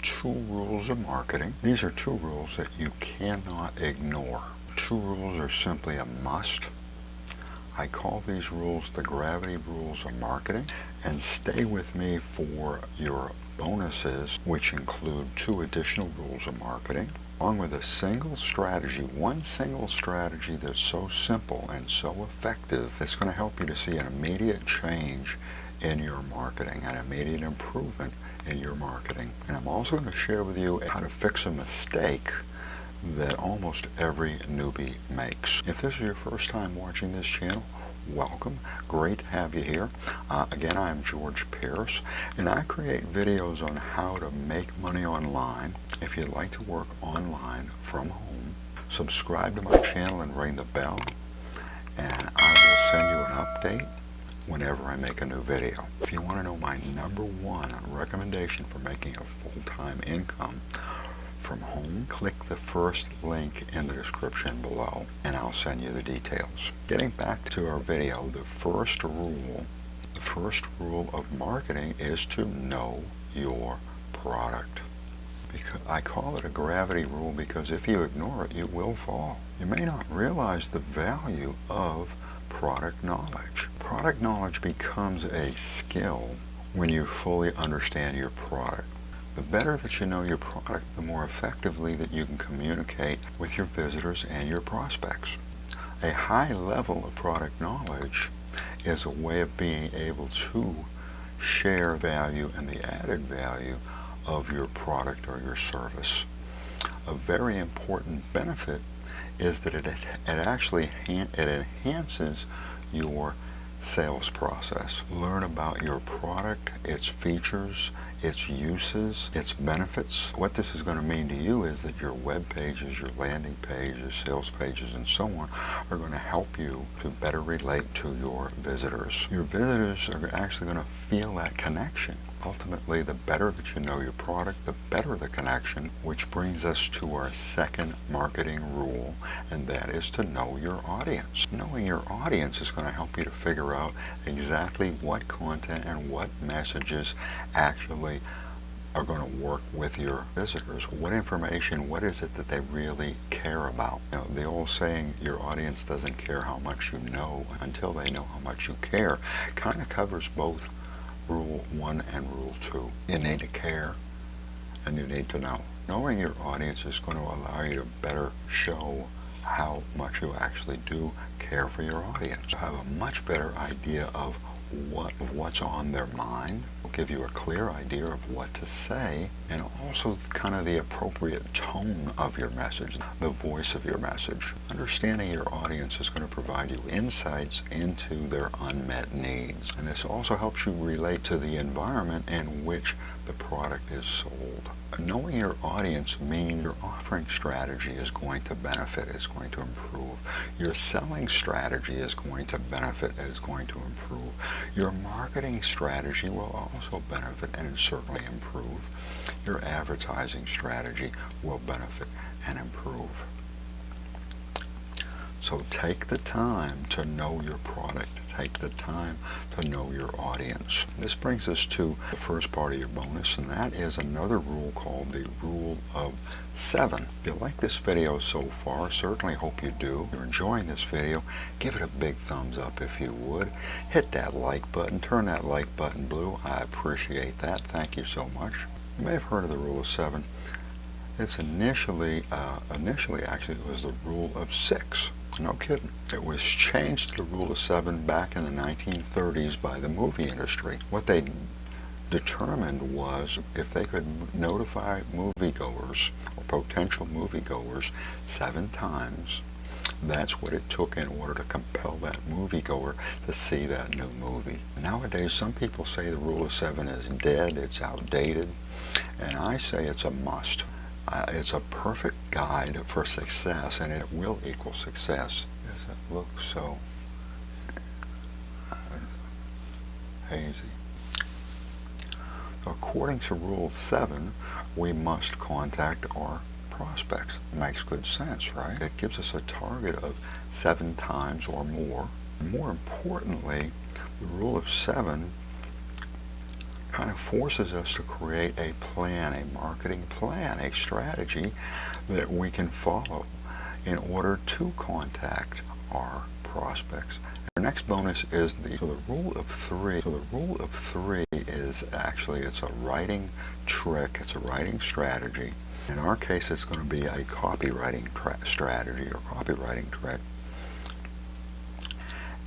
2 rules of marketing. These are 2 rules that you cannot ignore. 2 rules are simply a must. I call these rules the gravity rules of marketing, and stay with me for your bonuses, which include 2 additional rules of marketing, along with a single strategy, one single strategy that's so simple and so effective, it's going to help you to see an immediate change in your marketing, an immediate improvement in your marketing. And I'm also going to share with you how to fix a mistake that almost every newbie makes. If this is your first time watching this channel, welcome. Great to have you here. Again, I am George Pierce, and I create videos on how to make money online. If you'd like to work online from home, subscribe to my channel and ring the bell, and I will send you an update whenever I make a new video. If you want to know my #1 recommendation for making a full-time income from home, click the first link in the description below and I'll send you the details. Getting back to our video, the first rule of marketing is to know your product. Because I call it a gravity rule because if you ignore it, you will fall. You may not realize the value of product knowledge. Product knowledge becomes a skill when you fully understand your product. The better that you know your product, the more effectively that you can communicate with your visitors and your prospects. A high level of product knowledge is a way of being able to share value and the added value of your product or your service. A very important benefit is that it actually enhances your sales process. Learn about your product, its features, its uses, its benefits. What this is going to mean to you is that your web pages, your landing pages, sales pages, and so on are going to help you to better relate to your visitors. Your visitors are actually going to feel that connection. Ultimately, the better that you know your product, the better the connection, which brings us to our second marketing rule, and that is to know your audience. Knowing your audience is going to help you to figure out exactly what content and what messages actually are going to work with your visitors. What information, what is it that they really care about? You know, the old saying, your audience doesn't care how much you know until they know how much you care, kind of covers both Rule 1 and Rule 2. You need to care and you need to know. Knowing your audience is going to allow you to better show how much you actually do care for your audience. You have a much better idea of what's on their mind. Will give you a clear idea of what to say, and also kind of the appropriate tone of your message, the voice of your message. Understanding your audience is going to provide you insights into their unmet needs, and this also helps you relate to the environment in which the product is sold. Knowing your audience means your offering strategy is going to benefit, is going to improve. Your selling strategy is going to benefit, is going to improve. Your marketing strategy will also benefit and certainly improve. Your advertising strategy will benefit and improve. So take the time to know your product. Take the time to know your audience. This brings us to the first part of your bonus, and that is another rule called the Rule of 7. If you like this video so far, certainly hope you do. If you're enjoying this video, give it a big thumbs up if you would. Hit that like button. Turn that like button blue. I appreciate that. Thank you so much. You may have heard of the Rule of 7. It's initially actually it was the Rule of 6. No kidding. It was changed to the Rule of 7 back in the 1930s by the movie industry. What they determined was if they could notify moviegoers or potential moviegoers 7 times, that's what it took in order to compel that moviegoer to see that new movie. Nowadays, some people say the Rule of 7 is dead, it's outdated, and I say it's a must. It's a perfect guide for success, and it will equal success. Does it look so hazy? According to Rule 7, we must contact our prospects. It makes good sense, right? It gives us a target of 7 times or more. More importantly, the Rule of 7 kind of forces us to create a plan, a marketing plan, a strategy that we can follow in order to contact our prospects. Our next bonus is the rule of three. So the rule of three is actually, it's a writing trick, it's a writing strategy. In our case, it's going to be a copywriting strategy or copywriting trick.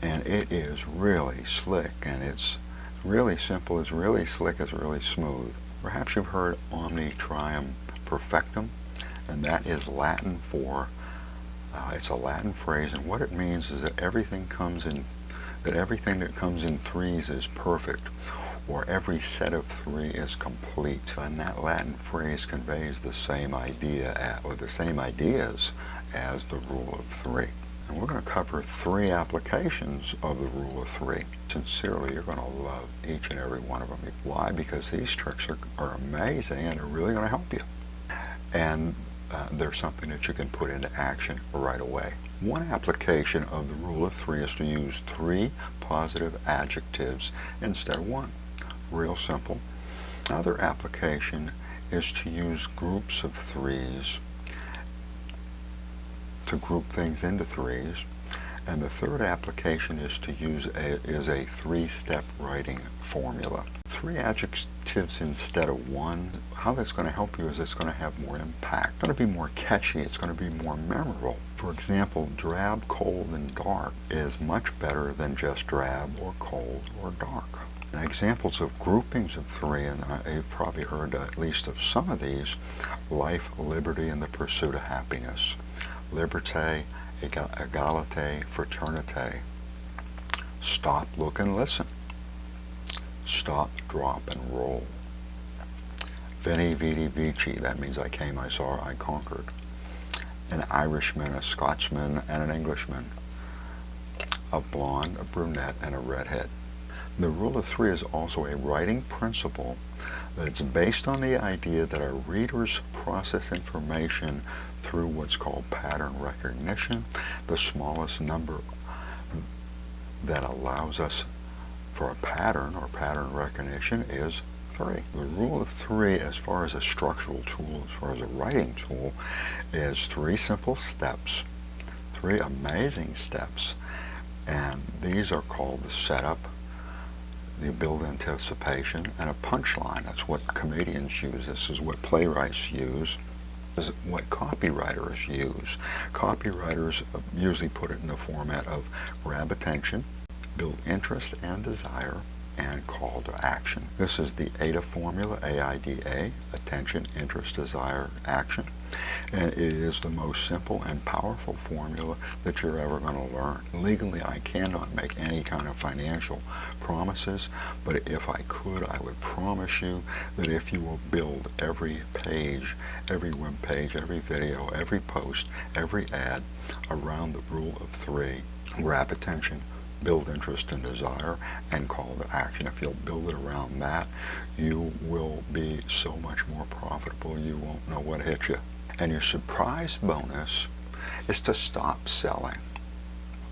And it is really slick, and it's really simple, it's really slick, it's really smooth. Perhaps you've heard omni trium perfectum, and that is Latin for, it's a Latin phrase, and what it means is that everything that comes in threes is perfect, or every set of three is complete. And that Latin phrase conveys the same idea, or the same ideas as the rule of three. And we're going to cover 3 applications of the rule of 3. Sincerely, you're going to love each and every one of them. Why? Because these tricks are amazing, and they're really going to help you. And they're something that you can put into action right away. One application of the rule of 3 is to use 3 positive adjectives instead of 1. Real simple. Another application is to use groups of 3s, to group things into 3s. And the third application is to use a 3-step writing formula. 3 adjectives instead of 1. How that's going to help you is it's going to have more impact. It's going to be more catchy. It's going to be more memorable. For example, drab, cold, and dark is much better than just drab or cold or dark. And examples of groupings of 3, and you've probably heard at least of some of these: life, liberty, and the pursuit of happiness. Liberté, égalité, fraternité. Stop, look, and listen. Stop, drop, and roll. Veni, vidi, vici, that means I came, I saw, I conquered. An Irishman, a Scotsman, and an Englishman. A blonde, a brunette, and a redhead. The rule of 3 is also a writing principle that's based on the idea that our readers process information through what's called pattern recognition. The smallest number that allows us for a pattern or pattern recognition is 3. The rule of 3, as far as a structural tool, as far as a writing tool, is 3 simple steps, 3 amazing steps, and these are called the setup, the build anticipation, and a punchline. That's what comedians use. This is what playwrights use. This is what copywriters use. Copywriters usually put it in the format of grab attention, build interest and desire, and call to action. This is the AIDA formula, AIDA, attention, interest, desire, action. And it is the most simple and powerful formula that you're ever going to learn. Legally, I cannot make any kind of financial promises, but if I could, I would promise you that if you will build every page, every web page, every video, every post, every ad around the rule of 3, grab attention, build interest and desire, and call to action. If you'll build it around that, you will be so much more profitable, you won't know what hit you. And your surprise bonus is to stop selling.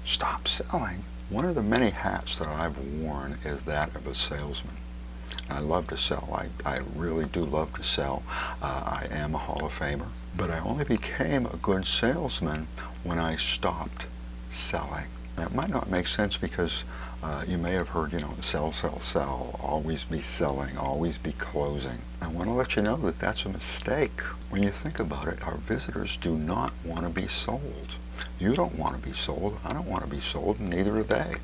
Stop selling. One of the many hats that I've worn is that of a salesman. I love to sell. I really do love to sell. I am a Hall of Famer. But I only became a good salesman when I stopped selling. That might not make sense because you may have heard, sell, sell, sell, always be selling, always be closing. I want to let you know that that's a mistake. When you think about it, our visitors do not want to be sold. You don't want to be sold, I don't want to be sold, and neither do they.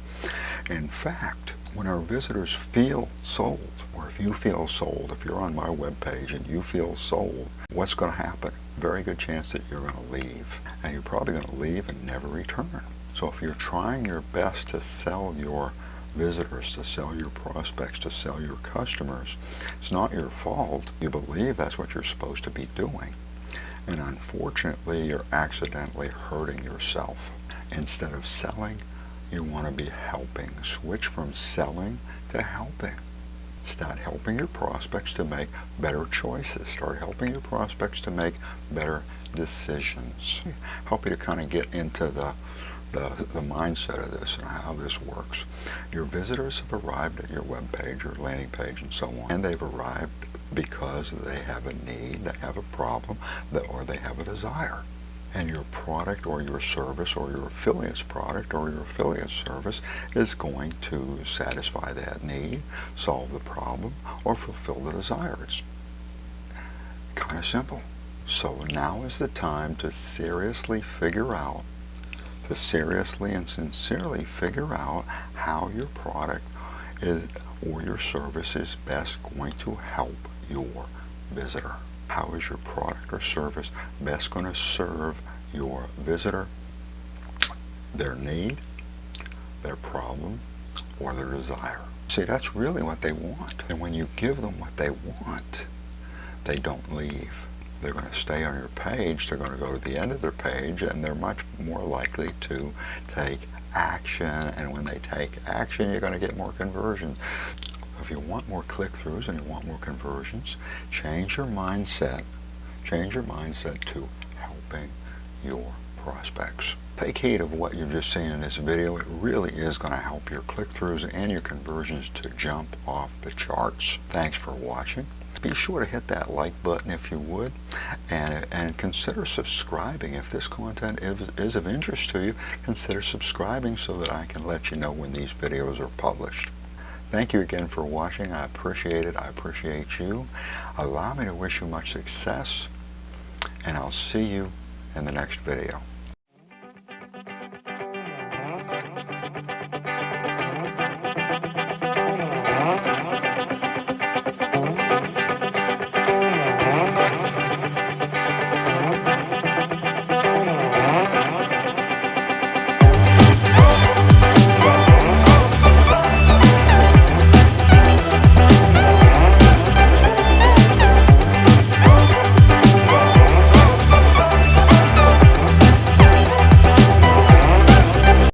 In fact, when our visitors feel sold, or if you feel sold, if you're on my webpage and you feel sold, what's going to happen? Very good chance that you're going to leave. And you're probably going to leave and never return. So if you're trying your best to sell your visitors, to sell your prospects, to sell your customers, it's not your fault. You believe that's what you're supposed to be doing. And unfortunately, you're accidentally hurting yourself. Instead of selling, you want to be helping. Switch from selling to helping. Start helping your prospects to make better choices. Start helping your prospects to make better decisions. Help you to kind of get into the the mindset of this and how this works. Your visitors have arrived at your web page or landing page and so on, and they've arrived because they have a need, they have a problem, or they have a desire. And your product or your service or your affiliate's product or your affiliate's service is going to satisfy that need, solve the problem, or fulfill the desire. It's kind of simple. So now is the time to seriously and sincerely figure out how your product is or your service is best going to help your visitor. How is your product or service best going to serve your visitor, their need, their problem, or their desire? See, that's really what they want. And when you give them what they want, they don't leave. They're going to stay on your page, they're going to go to the end of their page, and they're much more likely to take action. And when they take action, you're going to get more conversions. If you want more click-throughs and you want more conversions, change your mindset. Change your mindset to helping your prospects. Take heed of what you've just seen in this video. It really is going to help your click-throughs and your conversions to jump off the charts. Thanks for watching. Be sure to hit that like button if you would, and consider subscribing. If this content is of interest to you, consider subscribing so that I can let you know when these videos are published. Thank you again for watching. I appreciate it. I appreciate you. Allow me to wish you much success, and I'll see you in the next video.